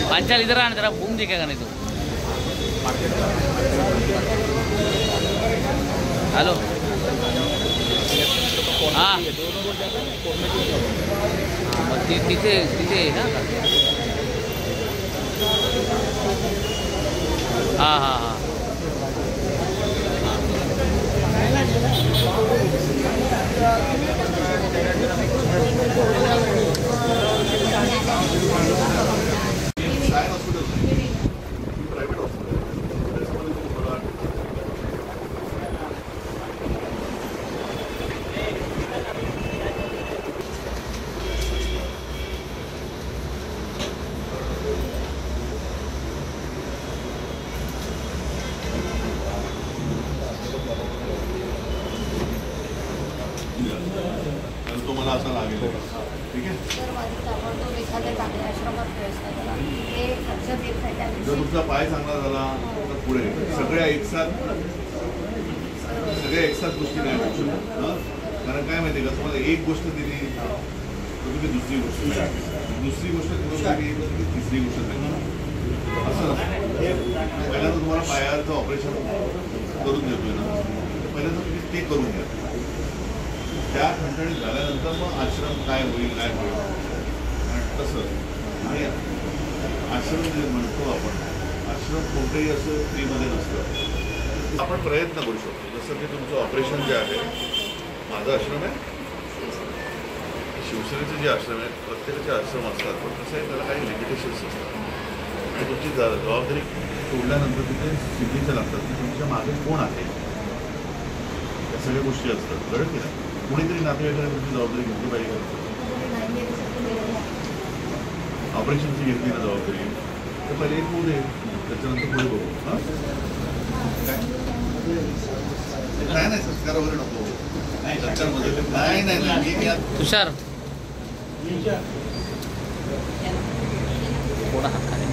पांचाल इधर आना, तेरा घूम देखेगा नहीं तो। हेलो हाँ तिथे तिथे ना हाँ हाँ हाँ तो मला असं लागेल ठीक आहे जर तुमचा पाय चांगला झाला तर पुढे सगळ्या एकसाथ गोष्टी नाही होऊ शकत. कारण काय माहिती का तुम्हाला एक गोष्ट दिली तर तुम्ही दुसरी गोष्ट दिली, तिसरी गोष्ट दिली असं पहिल्यांदा तुम्हाला पायाचं ऑपरेशन करून देतोय ना पहिल्यांदा तुम्ही ते करून घ्या. त्या ठणठणीत झाल्यानंतर मग आश्रम काय होईल तसं. आणि आश्रम जे म्हणतो आपण आश्रम कोणतंही असं फ्रीमध्ये नसतं. आपण प्रयत्न करू शकतो. जसं की तुमचं ऑपरेशन जे आहे माझा आश्रम आहे शिवसेनेचे जे आश्रम आहेत प्रत्येकाचे आश्रम असतात पण कसं आहे त्याला काही लिमिटेशन्स असतात आणि तुमची जबाबदारी सोडल्यानंतर तिथे सिग्नेचर लागतात की तुमच्या मागे कोण आहे या सगळ्या गोष्टी असतात. कळत की नाही कोणीतरी नातेवाईकाने तुमची जबाबदारी घेतली पाहिजे. ऑपरेशनची घेतली ना जबाबदारी तर पहिले एक होऊ दे त्याच्यानंतर पुढे बघू. काय नाही संस्कार वगैरे नको नाही तुषार थोडा हात खाली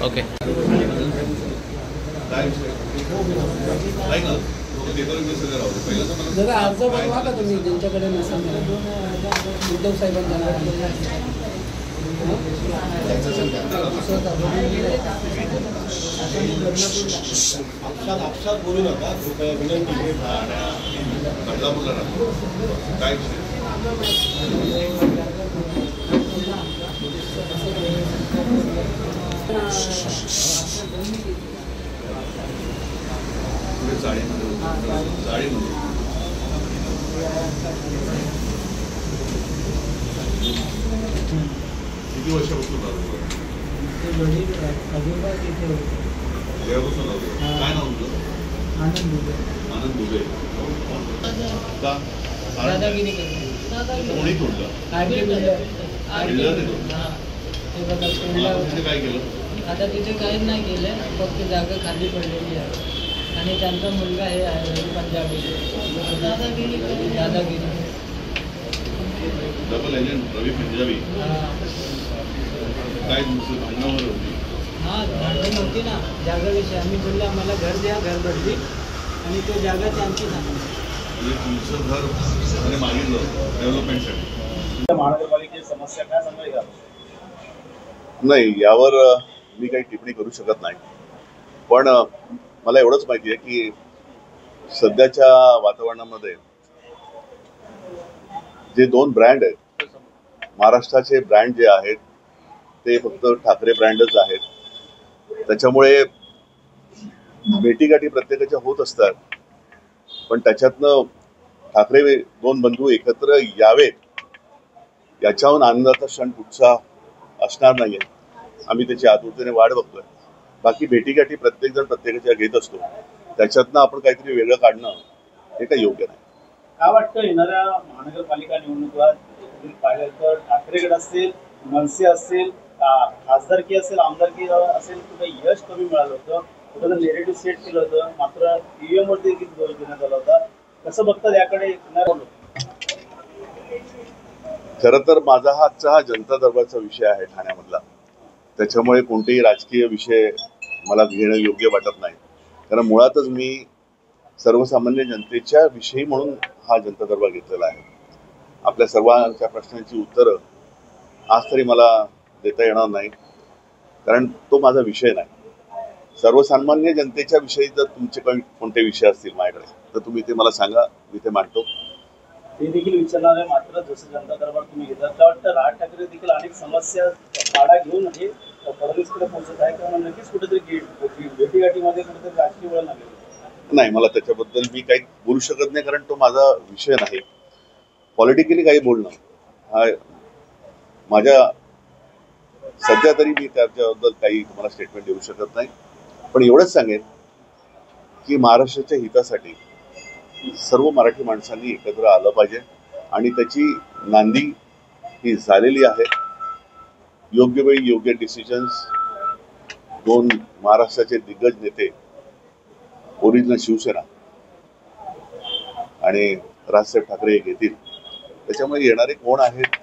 ओके जरा अर्ज बनवा का तुम्ही त्यांच्याकडे नसेल उद्धव साहेबांना आपसात बोलू नका कृपया विनंती काय जाळीमध्ये किती वर्षापासून तेव्हापासून काय नाव तुझं? आनंद दुबे. का दादागिरी कोणी तोडलं काय केलं? आता तिथे काहीच नाही केलं फक्त जागा खाली पडलेली आहे आणि त्यांचा मुलगा हे आहे पंजाबी दादागिरी डबल एजंट रवी पंजाबी काय भांडणावर होती. हां भांडण होती ना जागाविषयी. आम्ही बोलले आम्हाला घर द्या घर बदली आणि तो जागा त्यांची सांगितली म्हणजे तुमचं घर आणि मागितलं डेव्हलपमेंटसाठी. महानगरपालिकेची समस्या काय सांगाल का? नाही यावर मी काही टिप्पणी करू शकत नाही पण मला एवढंच माहिती आहे की सध्याच्या वातावरणामध्ये जे दोन ब्रँड आहेत महाराष्ट्राचे ब्रँड जे आहेत ते फक्त ठाकरे ब्रँडच आहेत. त्याच्यामुळे भेटीगाठी प्रत्येकाच्या होत असतात पण त्याच्यातनं ठाकरे दोन बंधू एकत्र यावेत याच्याहून आनंदाचा क्षण कुठचा असणार नाहीये. आम्ही त्याची आतुरतेने वाट बघतोय. बाकी भेटीगाठी प्रत्येक जण प्रत्येकाच्या घेत असतो त्याच्यातनं आपण काहीतरी वेगळं काढणं हे काही योग्य नाही. काय वाटतं येणाऱ्या महानगरपालिका निवडणुकीत पाहिलं तर ठाकरे गट असतील मनसे असतील खासदारकी असेल आमदारकी असेल कुठे यश कमी मिळालं होतं कुठं नेरेटिव्ह सेट केलं होतं मात्र ईव्हीएम वरती देखील दोष देण्यात आला होता. कसं बघतात याकडे? खरं तर माझा हा जनता दरबारचा विषय आहे ठाण्यामधला. त्याच्यामुळे कोणतेही राजकीय विषय मला घेणं योग्य वाटत नाही कारण मुळातच मी सर्वसामान्य जनतेच्या विषयी म्हणून हा जनता दरबार घेतलेला आहे. आपल्या सर्वांच्या प्रश्नांची उत्तरं आज तरी मला देता येणार नाही, कारण तो माझा विषय नाही. सर्वसामान्य जनतेच्या विषयी जर तुमचे कोणते विषय असतील माझ्याकडे तर तुम्ही ते मला सांगा, मी ते मांडतो. ते देखील विचारणार आहे. मात्र जसं जनता दरबार तुम्ही घेतात त्या वाटतं राज ठाकरे देखील अनेक समस्या आढा घेऊन हे फडणवीसकडे पोहोचत आहे, किंवा नक्कीच कुठेतरी भेटीगाठीमध्ये कुठेतरी राजकीय वळण लागेल. नाही, मला त्याच्याबद्दल मी काही बोलू शकत नाही, कारण तो माझा विषय नाही. पॉलिटिकली काही बोलणं हा माझ्या सध्या तरी मी त्याच्याबद्दल काही तुम्हाला स्टेटमेंट देऊ शकत नाही. पण एवढंच सांगेन की महाराष्ट्राच्या हितासाठी सर्व मराठी माणसांनी एकत्र आलं पाहिजे आणि त्याची नांदी ही झालेली आहे. योग्य वेळी योग्य डिसिजन्स दोन महाराष्ट्राचे दिग्गज नेते, ओरिजिनल शिवसेना आणि राजसाहेब ठाकरे घेतील. त्याच्यामुळे येणारे कोण आहेत,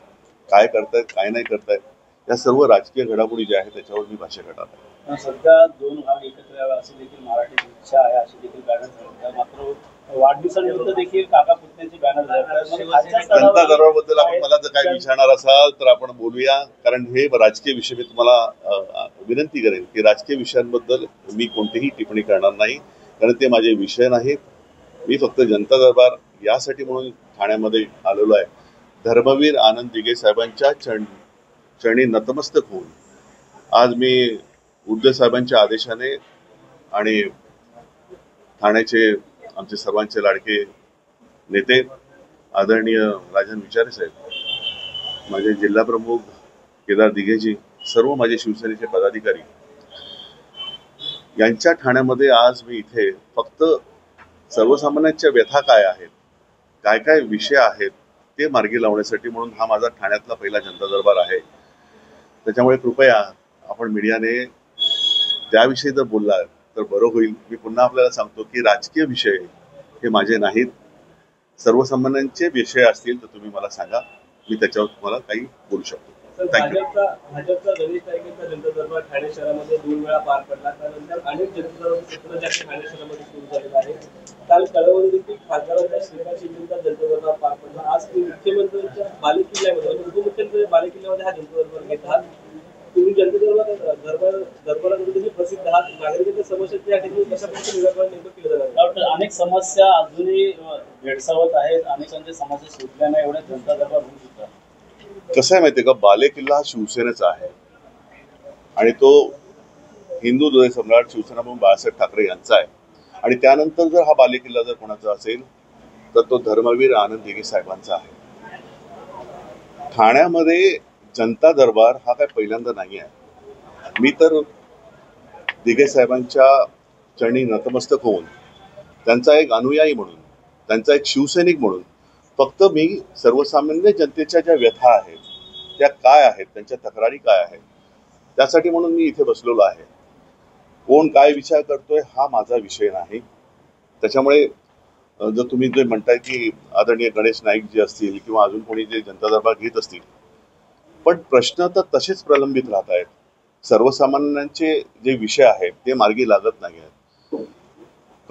काय करतायत, काय नाही करतायत, या सर्व राजकीय घडामोडी ज्या आहेत त्याच्यावर मी भाष्य करणार आहे. सध्या दोन भाग एकत्र यावे अशी देखील मराठी इच्छा आहे, अशी देखील बॅनर झाले. मात्र वाढदिवसानिमित्त देखील काका पुतण्याची बॅनर जनता दरबारबद्दल आपण मला जर काय विचारणार असाल तर आपण बोलूया, कारण हे राजकीय विषय. मी तुम्हाला विनंती करेन की राजकीय विषयांबद्दल मी कोणतीही टिप्पणी करणार नाही, कारण ते माझे विषय नाहीत. मी फक्त जनता दरबार यासाठी म्हणून ठाण्यामध्ये आलेलो आहे. धर्मवीर आनंद दिघे साहेबांच्या चरणी नतमस्तक होऊन आज मी उद्धव साहेबांच्या आदेशाने आणि ठाण्याचे आमचे सर्वांचे लाडके नेते आदरणीय राजन विचारे साहेब, माझे जिल्हा प्रमुख केदार दिघेजी, सर्व माझे शिवसेनेचे पदाधिकारी यांच्या ठाण्यामध्ये आज मी इथे फक्त सर्वसामान्यांच्या व्यथा काय आहेत, काय काय विषय आहेत ते मार्गी लावण्यासाठी म्हणून हा माझा ठाण्यातला पहिला जनता दरबार आहे. त्याच्यामुळे कृपया आपण मीडियाने त्याविषयी जर बोलला तर बरं होईल. मी पुन्हा आपल्याला सांगतो की राजकीय विषय हे माझे नाहीत. सर्वसामान्यांचे विषय असतील तर तुम्ही मला सांगा, मी त्याच्यावर तुम्हाला काही बोलू शकतो. भाजपचा गणेश नाईकांचा जनता दरबार ठाणे शहरामध्ये 2 वेळा पार पडला. त्यानंतर अनेक जनता दरबार ठाणे शहरामध्ये सुरू झालेला आहे. काल कळवण देखील खासदारांच्या श्रीकांत शिंदेचा जनता दरबार पार पडला. आज तुम्ही मुख्यमंत्र्यांच्या बालेकिल्ल्यामध्ये उपमुख्यमंत्री बालेकिल्ल्यामध्ये हा जनता दरबार घेत आहात. तुम्ही जनता दरबारामध्ये प्रसिद्ध आहात. नागरिकांच्या समस्या या ठिकाणी कशा प्रकारे निराकरण नेमकं केलं जाणार? अनेक समस्या अजूनही भेडसावत आहेत. अनेकांच्या समस्या सुटल्या नाही, एवढ्या जनता दरबार होऊ शकतात. कसं आहे माहिती आहे का, बालेकिल्ला हा शिवसेनेचा आहे आणि तो हिंदू हृदय सम्राट शिवसेना प्रमुख बाळासाहेब ठाकरे यांचा आहे. आणि त्यानंतर जर हा बालेकिल्ला जर कोणाचा असेल तर तो धर्मवीर आनंद दिघे साहेबांचा आहे. ठाण्यामध्ये जनता दरबार हा काय पहिल्यांदा नाही आहे. मी तर दिघे साहेबांच्या चरणी नतमस्तक होऊन त्यांचा एक अनुयायी म्हणून, त्यांचा एक शिवसैनिक म्हणून फक्त मी सर्वसामान्य जनतेच्या ज्या व्यथा आहेत त्या काय आहेत, त्यांच्या तक्रारी काय आहेत, त्यासाठी म्हणून मी इथे बसलेलो आहे. कोण काय विचार करतोय हा माझा विषय नाही. त्याच्यामुळे जर तुम्ही जे म्हणताय की आदरणीय गणेश नाईक जे असतील किंवा अजून कोणी जे जनता दरबार घेत असतील, पण प्रश्न तर तसेच प्रलंबित राहत आहेत. सर्वसामान्यांचे जे विषय आहेत ते मार्गी लागत नाही आहेत.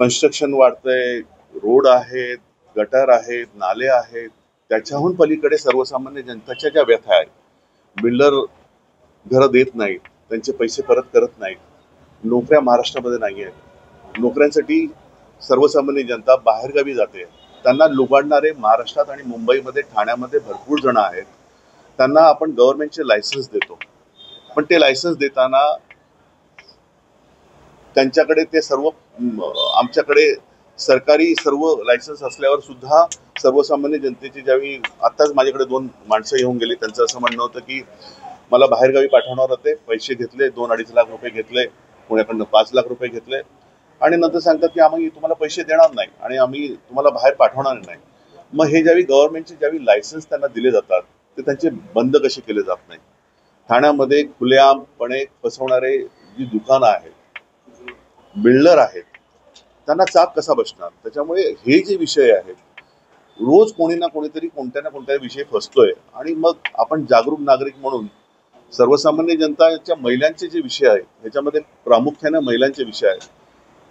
कन्स्ट्रक्शन वाढतंय, रोड आहेत, गटर आहेत, नाले आहेत, त्याच्याहून पलीकडे सर्वसामान्य जनतेच्या ज्या व्यथा आहेत, बिल्डर घरं देत नाहीत, त्यांचे पैसे परत करत नाहीत, नोकऱ्या महाराष्ट्रामध्ये नाही आहेत, नोकऱ्यांसाठी सर्वसामान्य जनता बाहेरगावी जाते, त्यांना लुबाडणारे महाराष्ट्रात आणि मुंबईमध्ये ठाण्यामध्ये भरपूर जण आहेत. त्यांना आपण गव्हर्नमेंटचे लायसन्स देतो, पण ते लायसन्स देताना त्यांच्याकडे ते सर्व आमच्याकडे सरकारी सर्व लायसन्स असल्यावर सुद्धा सर्वसामान्य जनतेची ज्यावेळी आत्ताच माझ्याकडे 2 माणसं येऊन गेली, त्यांचं असं म्हणणं होतं की मला बाहेरगावी पाठवणार होते, पैसे घेतले, 2-2.5 लाख रुपये घेतले, पुण्याकडनं 5 लाख रुपये घेतले आणि नंतर सांगतात की आम्ही तुम्हाला पैसे देणार नाही आणि आम्ही तुम्हाला बाहेर पाठवणार नाही. मग हे ज्यावेळी गव्हर्नमेंटचे ज्यावेळी लायसन्स त्यांना दिले जातात ते त्यांचे बंद कसे केले जात नाही. ठाण्यामध्ये खुलेआमपणे फसवणारे जी दुकानं आहेत, बिल्डर आहेत, त्यांना चाप कसा बसणार. त्याच्यामुळे हे जे विषय आहेत, रोज कोणी ना कोणीतरी कोणत्या ना कोणत्या विषयी फसतोय आणि मग आपण जागरूक नागरिक म्हणून सर्वसामान्य जनताच्या महिलांचे जे विषय आहेत ह्याच्यामध्ये प्रामुख्याने महिलांचे विषय आहेत.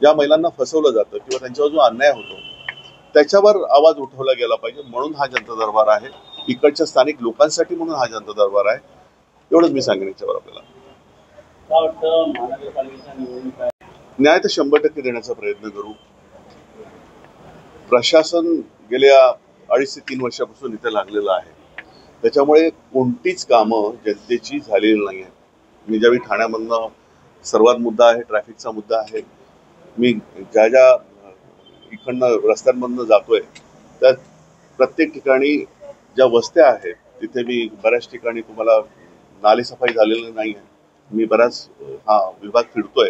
ज्या महिलांना फसवलं जातं किंवा त्यांच्यावर जो अन्याय होतो त्याच्यावर आवाज उठवला गेला पाहिजे, म्हणून हा जनता दरबार आहे. इकडच्या स्थानिक लोकांसाठी म्हणून हा जनता दरबार आहे. एवढंच मी सांगेन याच्यावर आपल्याला. काय वाटतं महानगरपालिकेच्या निवडणुका न्याय तर 100% देण्याचा प्रयत्न करू. प्रशासन गेल्या 2.5 ते 3 वर्षापासून इथे लागलेलं आहे. त्याच्यामुळे कोणतीच कामं जनतेची झालेली नाही आहे. मी ज्यावेळी ठाण्यामधनं सर्वात मुद्दा आहे ट्रॅफिकचा मुद्दा आहे. मी ज्या ज्या इकडनं रस्त्यांमधनं जातोय त्या प्रत्येक ठिकाणी ज्या वस्त्या आहेत तिथे मी बऱ्याच ठिकाणी तुम्हाला नालेसफाई झालेली नाही आहे. मी बराच विभाग फिरतोय.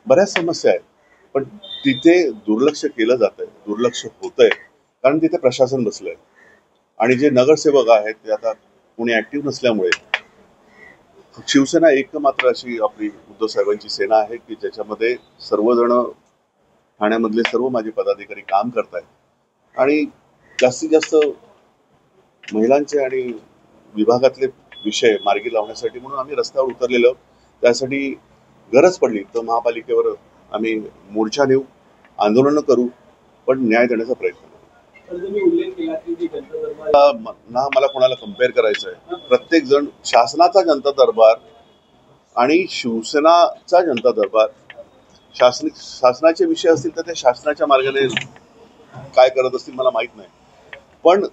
बऱ्याच समस्या आहेत पण तिथे दुर्लक्ष केलं जातंय, दुर्लक्ष होतंय कारण तिथे प्रशासन बसलंय आणि जे नगरसेवक आहेत ते आता कोणी ऍक्टिव्ह नसल्यामुळे शिवसेना एकमात्र अशी आपली उद्धव साहेबांची सेना आहे की ज्याच्यामध्ये सर्वजण ठाण्यामधले सर्व माझे पदाधिकारी काम करतायत आणि जास्तीत जास्त महिलांचे आणि विभागातले विषय मार्गी लावण्यासाठी म्हणून आम्ही रस्त्यावर उतरलेलो. त्यासाठी गरज पडली तर महापालिकेवर आम्ही मोर्चा नेऊ, आंदोलनं करू, पण न्याय देण्याचा प्रयत्न करू. तुम्ही उल्लेख केला की जी जनता दरबार ना मला कोणाला कम्पेअर करायचं आहे. प्रत्येक जण शासनाचा जनता दरबार आणि शिवसेनाचा जनता दरबार शासनाचे विषय असतील तर ते शासनाच्या मार्गाने काय करत असतील मला माहित नाही. पण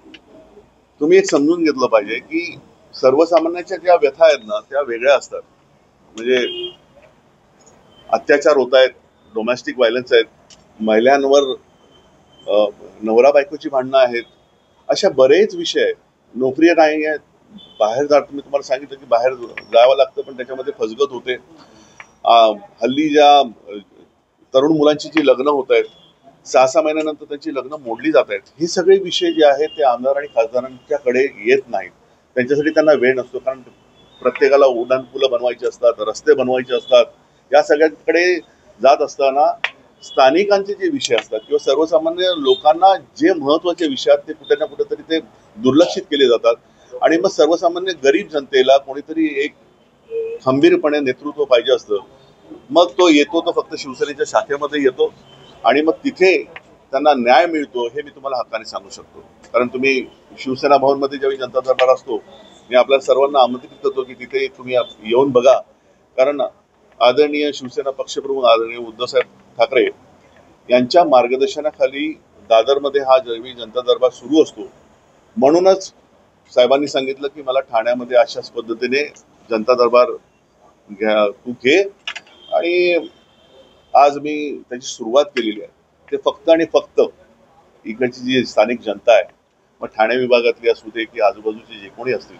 तुम्ही एक समजून घेतलं पाहिजे की सर्वसामान्यांच्या ज्या व्यथा आहेत ना त्या वेगळ्या असतात. म्हणजे अत्याचार होत आहेत, डोमेस्टिक व्हायलन्स आहेत, महिलांवर नवरा बायकोची भांडणं आहेत, अशा बरेच विषय आहेत. नोकरी नाही आहेत, बाहेर जात मी तुम्हाला सांगितलं की बाहेर जावं लागतं पण त्याच्यामध्ये फसगत होते. हल्ली ज्या तरुण मुलांची जी लग्न होत आहेत 6-6 महिन्यानंतर त्यांची लग्न मोडली जात आहेत. हे सगळे विषय जे आहेत ते आमदार आणि खासदारांच्याकडे येत नाहीत. त्यांच्यासाठी त्यांना वेळ नसतो कारण प्रत्येकाला उड्डाणपुलं बनवायची असतात, रस्ते बनवायचे असतात. या सगळ्यांकडे जात असताना स्थानिकांचे जे विषय असतात किंवा सर्वसामान्य लोकांना जे महत्वाचे विषय आहेत ते कुठे ना कुठेतरी ते दुर्लक्षित केले जातात आणि मग सर्वसामान्य गरीब जनतेला कोणीतरी एक खंबीरपणे नेतृत्व पाहिजे असतं. मग तो येतो तो फक्त शिवसेनेच्या शाखेमध्ये येतो आणि मग तिथे त्यांना न्याय मिळतो हे मी तुम्हाला हक्काने सांगू शकतो. कारण तुम्ही शिवसेना भवनमध्ये ज्यावेळी जनता दरबार असतो मी आपल्या सर्वांना आमंत्रित करतो की तिथे तुम्ही येऊन बघा. कारण आदरणीय शिवसेना पक्षप्रमुख आदरणीय उद्धवसाहेब ठाकरे यांच्या मार्गदर्शनाखाली दादरमध्ये हा ज्यावेळी जनता दरबार सुरू असतो म्हणूनच साहेबांनी सांगितलं की मला ठाण्यामध्ये अशाच पद्धतीने जनता दरबार तू घे आणि आज मी त्याची सुरुवात केलेली आहे. ते फक्त आणि फक्त इकडची जी स्थानिक जनता आहे मग ठाणे विभागातली असू दे की आजूबाजूचे जे कोणी असतील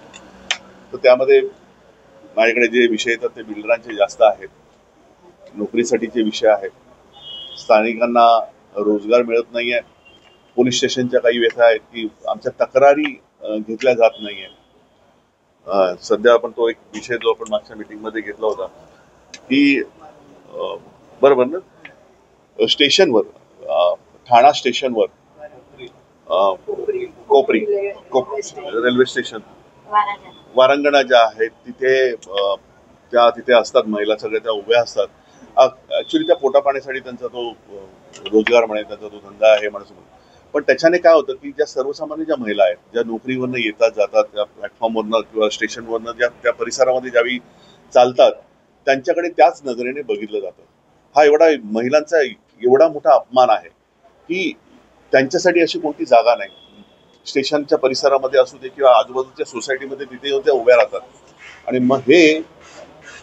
तर त्यामध्ये माझ्याकडे जे विषय येतात ते बिल्डरांचे जास्त आहेत, नोकरीसाठीचे विषय आहेत, स्थानिकांना रोजगार मिळत नाही आहे, पोलीस स्टेशनच्या काही व्यथा आहेत की आमच्या तक्रारी घेतल्या जात नाही आहे. सध्या आपण तो एक विषय जो आपण मागच्या मीटिंगमध्ये घेतला होता की बरोबर ना स्टेशनवर ठाणा स्टेशनवर कोपरी रेल्वे स्टेशन वारांगणा ज्या आहेत तिथे त्या तिथे असतात महिला सगळ्या त्या उभ्या असतात. ऍक्च्युली त्या पोटापाण्यासाठी त्यांचा तो रोजगार म्हणे त्यांचा तो धंदा आहे माणूस. पण त्याच्याने काय होतं की ज्या सर्वसामान्य ज्या महिला आहेत ज्या नोकरीवरनं येतात जातात त्या प्लॅटफॉर्मवरनं किंवा स्टेशनवरनं ज्या त्या परिसरामध्ये ज्यावेळी चालतात त्यांच्याकडे त्याच नजरेने बघितलं जातं. हा एवढा महिलांचा एवढा मोठा अपमान आहे की त्यांच्यासाठी अशी कोणती जागा नाही. स्टेशनच्या परिसरामध्ये असू दे किंवा आजूबाजूच्या सोसायटीमध्ये तिथे येऊन त्या उभ्या राहतात आणि मग हे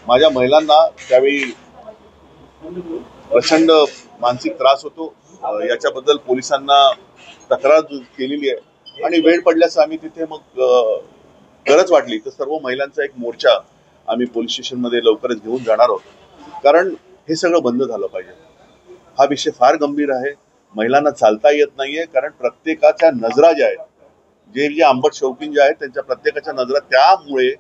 माझ्या महिलांना त्यावेळी प्रचंड मानसिक त्रास होतो. याच्याबद्दल पोलिसांना तक्रार केलेली आहे आणि वेळ पडल्यास आम्ही तिथे मग गरज वाटली तर सर्व महिलांचा एक मोर्चा आम्ही पोलीस स्टेशनमध्ये लवकरच घेऊन जाणार आहोत. कारण हे सगळं बंद झालं पाहिजे. हा विषय फार गंभीर आहे. महिलांना चालता येत नाहीये कारण प्रत्येकाच्या नजरा ज्या आहेत जे आंबट शौकीन जे आहेत त्यांच्या प्रत्येकाच्या नजरा त्यामुळे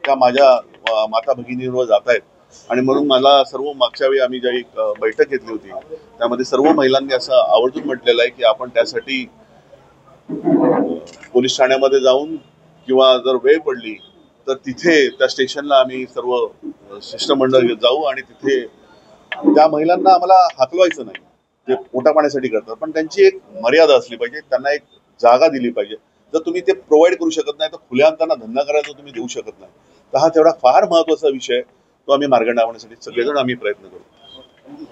त्या माझ्या माता भगिनींवर जात आहेत. आणि म्हणून मला सर्व मागच्या वेळी आम्ही ज्यावेळी बैठक घेतली होती त्यामध्ये सर्व महिलांनी असं आवर्जून म्हटलेलं आहे की आपण त्यासाठी पोलीस ठाण्यामध्ये जाऊन किंवा जर वेळ पडली तर तिथे त्या स्टेशनला आम्ही सर्व शिष्टमंडळ जाऊ आणि तिथे त्या महिलांना आम्हाला हाकलवायचं नाही. ते पोटापाण्यासाठी करतात पण त्यांची एक मर्यादा असली पाहिजे, त्यांना एक जागा दिली पाहिजे. जर तुम्ही ते प्रोव्हाइड करू शकत नाही तर खुल्या त्यांना धंदा करायला तुम्ही देऊ शकत नाही, तर हा तेवढा फार महत्वाचा विषय तो आम्ही मार्ग लावण्यासाठी सगळेजण आम्ही प्रयत्न करू.